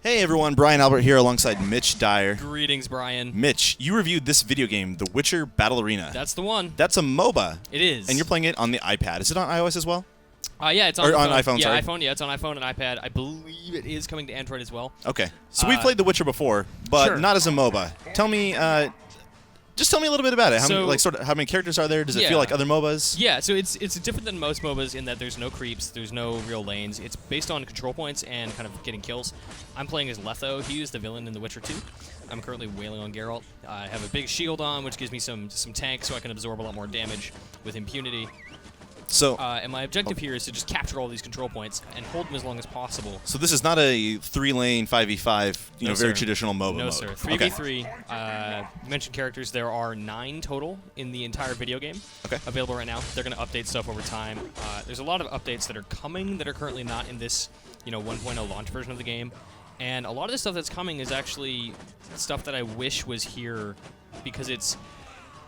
Hey everyone, Brian Albert here alongside Mitch Dyer. Greetings, Brian. Mitch, you reviewed this video game, The Witcher Battle Arena. That's the one. That's a MOBA. It is. And you're playing it on the iPad. Is it on iOS as well? Yeah, it's on iPhone. Yeah, sorry. iPhone. Yeah, it's on iPhone and iPad. I believe it is coming to Android as well. Okay. So we've played The Witcher before, but Sure. not as a MOBA. Tell me, just tell me a little bit about it. How many characters are there? Does it feel like other MOBAs? Yeah, so it's different than most MOBAs in that there's no creeps, there's no real lanes. It's based on control points and kind of getting kills. I'm playing as Letho. He is the villain in The Witcher 2. I'm currently wailing on Geralt. I have a big shield on, which gives me some tank, so I can absorb a lot more damage with impunity. So, and my objective here is to just capture all these control points and hold them as long as possible. So this is not a 3-lane 5v5, No, very sir. traditional MOBA No, mode. sir. 3v3. You mentioned characters. There are 9 total in the entire video game available right now. They're going to update stuff over time. There's a lot of updates that are coming that are currently not in this 1.0 launch version of the game. And a lot of the stuff that's coming is actually stuff that I wish was here because it's...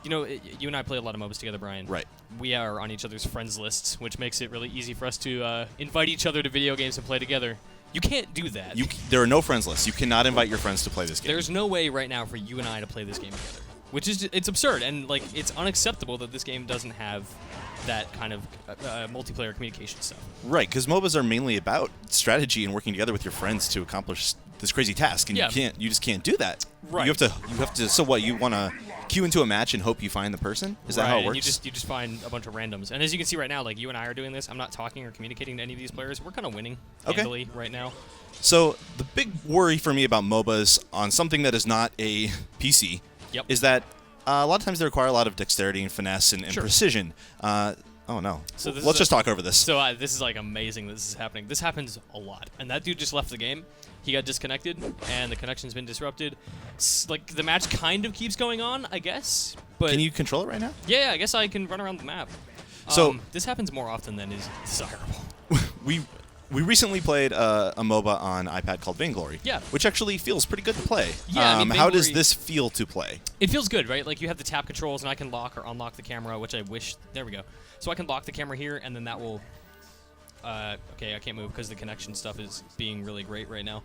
you and I play a lot of MOBAs together, Brian. Right. We are on each other's friends lists, which makes it really easy for us to invite each other to video games and play together. You can't do that. There are no friends lists. You cannot invite your friends to play this game. There's no way right now for you and I to play this game together, which is it's absurd and it's unacceptable that this game doesn't have that kind of multiplayer communication stuff. Right, because MOBAs are mainly about strategy and working together with your friends to accomplish this crazy task, and you just can't do that. Right. You have to. So what? You want to queue into a match and hope you find the person? Is that how it works? You just find a bunch of randoms, and as you can see right now, like you and I are doing this. I'm not talking or communicating to any of these players. We're kind of winning handily right now. So the big worry for me about MOBAs on something that is not a PC is that a lot of times they require a lot of dexterity and finesse and precision. Oh no. So let's just talk over this. So this is like amazing that this is happening. This happens a lot, and that dude just left the game. He got disconnected, and the connection's been disrupted. Like the match kind of keeps going on, I guess. But can you control it right now? Yeah, I guess I can run around the map. So this happens more often than is desirable. We recently played a MOBA on iPad called Vainglory. Yeah. Which actually feels pretty good to play. Yeah, I mean, how does this feel to play? It feels good, right? Like you have the tap controls, and I can lock or unlock the camera, which I wish. There we go. So I can lock the camera here, and then that will. Okay, I can't move because the connection stuff is being really great right now.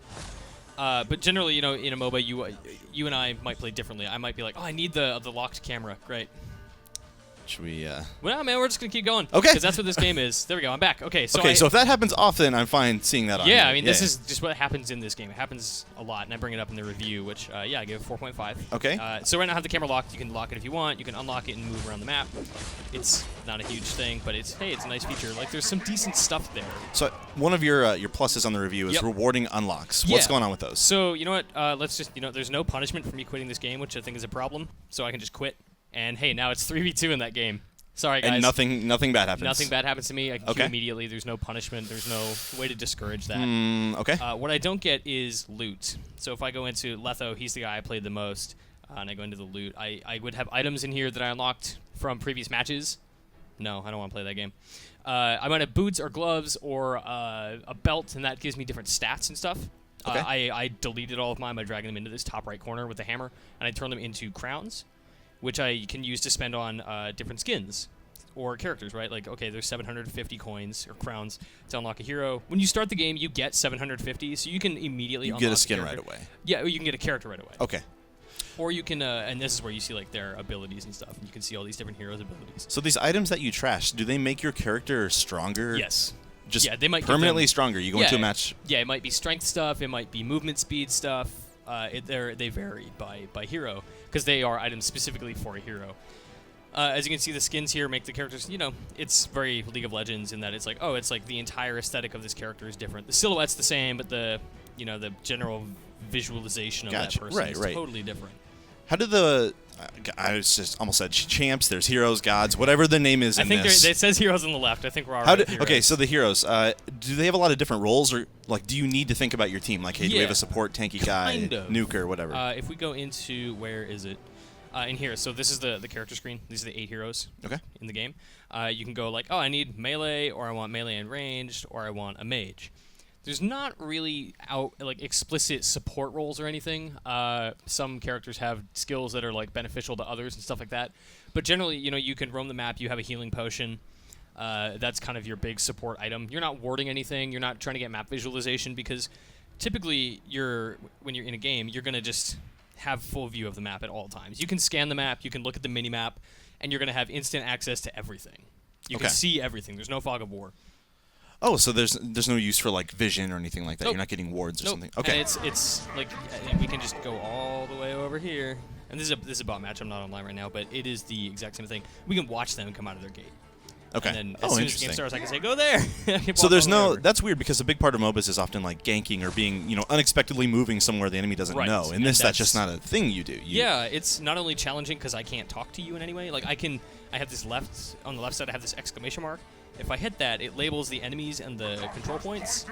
But generally, in a MOBA, you and I might play differently. I might be like, oh, I need the locked camera. Great. Should we? Well, man, we're just gonna keep going. Okay. Because that's what this game is. There we go. I'm back. Okay. So so if that happens often, I'm fine seeing that on yeah, here. I mean, this is just what happens in this game. It happens a lot, and I bring it up in the review, which, I give it 4.5. Okay. So right now I have the camera locked. You can lock it if you want. You can unlock it and move around the map. It's not a huge thing, but it's a nice feature. Like, there's some decent stuff there. So one of your pluses on the review is rewarding unlocks. What's going on with those? So, you know what? Let's just, there's no punishment for me quitting this game, which I think is a problem. So I can just quit. And, hey, now it's 3v2 in that game. Sorry, guys. And nothing bad happens. Nothing bad happens to me. I can queue immediately. There's no punishment. There's no way to discourage that. Okay. What I don't get is loot. So if I go into Letho, he's the guy I played the most, and I go into the loot, I would have items in here that I unlocked from previous matches. No, I don't want to play that game. I might have boots or gloves or a belt, and that gives me different stats and stuff. Okay. I deleted all of mine by dragging them into this top right corner with the hammer, and I turn them into crowns, which I can use to spend on different skins or characters, right? Like, okay, there's 750 coins or crowns to unlock a hero. When you start the game, you get 750, so you can immediately unlock get a skin character. right away. Yeah, or you can get a character right away. Okay. Or you can, and this is where you see like their abilities and stuff. And you can see all these different heroes' abilities. So these items that you trash, do they make your character stronger? Yes. Just they might permanently stronger. You go into a match. Yeah, it might be strength stuff. It might be movement speed stuff. They vary by hero because they are items specifically for a hero. As you can see, the skins here make the characters, it's very League of Legends in that it's like, it's like the entire aesthetic of this character is different. The silhouette's the same, but the general visualization of that person is totally different. How did I just almost said champs, there's heroes, gods, whatever the name is in this. I think it says heroes on the left. I think we're already heroes. Okay, so the heroes, do they have a lot of different roles, or like do you need to think about your team? Like, hey, do we have a support, tanky guy, nuker, whatever? If we go into, where is it? In here, so this is the character screen. These are the 8 heroes in the game. You can go like, I need melee, or I want melee and ranged, or I want a mage. There's not really explicit support roles or anything. Some characters have skills that are like beneficial to others and stuff like that. But generally, you can roam the map. You have a healing potion. That's kind of your big support item. You're not warding anything. You're not trying to get map visualization because typically when you're in a game, you're going to just have full view of the map at all times. You can scan the map, you can look at the mini map, and you're going to have instant access to everything. You can see everything. There's no fog of war. Oh, so there's no use for like vision or anything like that. Nope. You're not getting wards or something. Okay. And it's like we can just go all the way over here. And this is a bot match. I'm not online right now, but it is the exact same thing. We can watch them come out of their gate. Okay. And then as soon as the game starts, I can say, go there. So there's no... That's weird because a big part of MOBAs is often like ganking or being, unexpectedly moving somewhere the enemy doesn't know. In this, that's just not a thing you do. Yeah, it's not only challenging because I can't talk to you in any way. Like I have this on the left side, I have this exclamation mark. If I hit that, it labels the enemies and the control points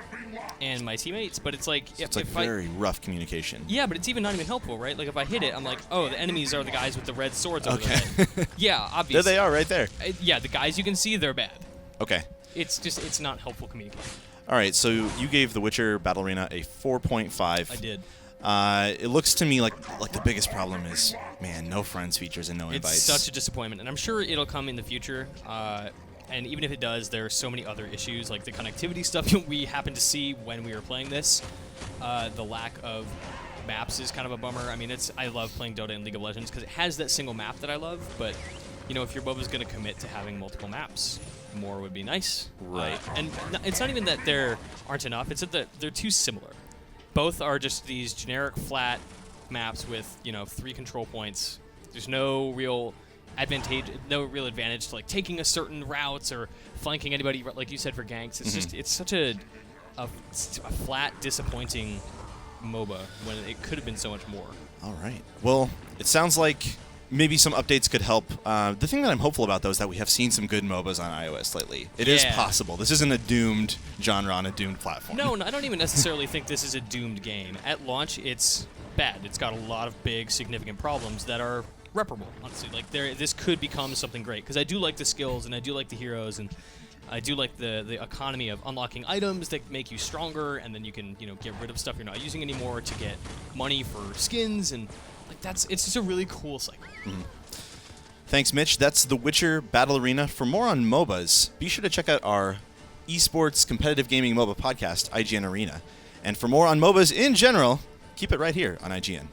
and my teammates, but it's like... So it's like very rough communication. Yeah, but it's not even helpful, right? Like if I hit it, I'm like, oh, the enemies are the guys with the red swords over their head. Yeah, obviously. There they are, right there. Yeah, the guys you can see, they're bad. Okay. It's not helpful communication. All right, so you gave The Witcher Battle Arena a 4.5. I did. It looks to me like the biggest problem is, man, no friends features and no invites. It's such a disappointment, and I'm sure it'll come in the future. And even if it does, there are so many other issues, like the connectivity stuff we happened to see when we were playing this. The lack of maps is kind of a bummer. I mean, I love playing Dota and League of Legends because it has that single map that I love, but, if your MOBA's going to commit to having multiple maps, more would be nice. Right. And it's not even that there aren't enough, it's that they're too similar. Both are just these generic flat maps with, 3 control points. There's no real advantage to like taking a certain routes or flanking anybody, like you said, for ganks. It's just it's such a flat, disappointing MOBA when it could have been so much more. All right. Well, it sounds like maybe some updates could help. The thing that I'm hopeful about, though, is that we have seen some good MOBAs on iOS lately. It is possible. This isn't a doomed genre on a doomed platform. No, I don't even necessarily think this is a doomed game. At launch, it's bad. It's got a lot of big, significant problems that are reparable, honestly. Like this could become something great because I do like the skills and I do like the heroes and I do like the economy of unlocking items that make you stronger, and then you can get rid of stuff you're not using anymore to get money for skins, and like it's just a really cool cycle. Thanks, Mitch. That's The Witcher Battle Arena. For more on MOBAs, be sure to check out our esports competitive gaming MOBA podcast, IGN Arena. And for more on MOBAs in general, keep it right here on IGN.